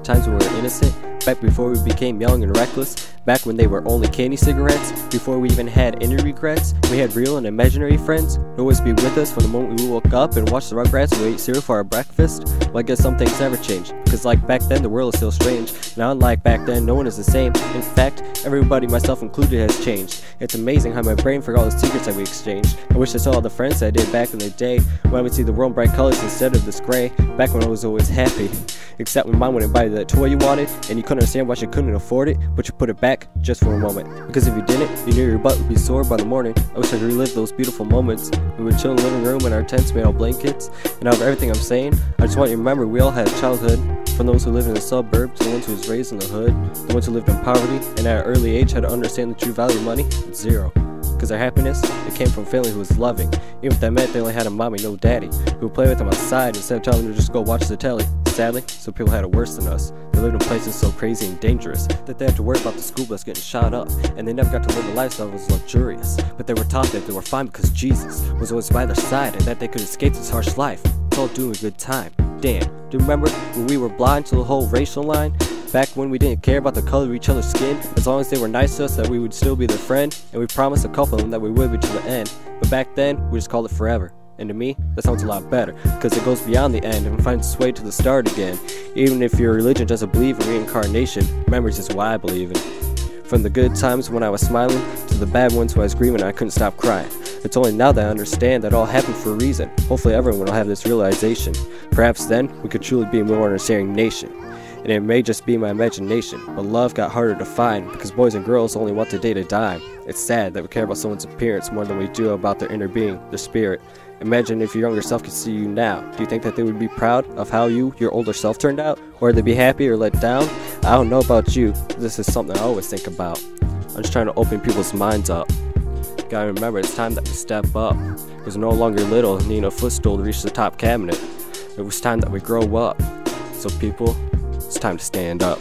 times when we were innocent, back before we became young and reckless, back when they were only candy cigarettes, before we even had any regrets. We had real and imaginary friends who always be with us from the moment we woke up and watched the Rugrats and we ate cereal for our breakfast. Well, I guess some things never change, because like back then the world is still strange, now unlike back then no one is the same. In fact, everybody, myself included, has changed. It's amazing how my brain forgot all the secrets that we exchanged. I wish I saw all the friends that I did back in the day, when I would see the world in bright colors instead of this gray, back when I was always happy. Except when mom wouldn't buy the toy you wanted, and you couldn't understand why she couldn't afford it, but you put it back just for a moment. Because if you didn't, you knew your butt would be sore by the morning. I wish I could relive those beautiful moments. We would chill in the living room in our tents made of blankets. And out of everything I'm saying, I just want you to remember we all had childhood. From those who live in the suburbs, the ones who was raised in the hood, the ones who lived in poverty, and at an early age had to understand the true value of money. It's zero. Because their happiness, it came from a family who was loving, even if that meant they only had a mommy, no daddy, who would play with them outside instead of telling them to just go watch the telly. Sadly, some people had it worse than us. They lived in places so crazy and dangerous that they had to worry about the school bus getting shot up, and they never got to live a lifestyle that was luxurious. But they were taught that they were fine because Jesus was always by their side and that they could escape this harsh life. It's all doing a good time. Damn, do you remember when we were blind to the whole racial line? Back when we didn't care about the color of each other's skin, as long as they were nice to us that we would still be their friend, and we promised a couple of them that we would be to the end. But back then, we just called it forever. And to me, that sounds a lot better, because it goes beyond the end and finds its way to the start again. Even if your religion doesn't believe in reincarnation, memories is what I believe in. From the good times when I was smiling, to the bad ones when I was grieving and I couldn't stop crying. It's only now that I understand that it all happened for a reason. Hopefully everyone will have this realization. Perhaps then, we could truly be a more understanding nation. And it may just be my imagination, but love got harder to find because boys and girls only want to date a dime. It's sad that we care about someone's appearance more than we do about their inner being, their spirit. Imagine if your younger self could see you now. Do you think that they would be proud of how your older self turned out? Or would they be happy or let down? I don't know about you, this is something I always think about. I'm just trying to open people's minds up. Gotta remember, it's time that we step up. It was no longer little needing a footstool to reach the top cabinet. It was time that we grow up. So people, it's time to stand up.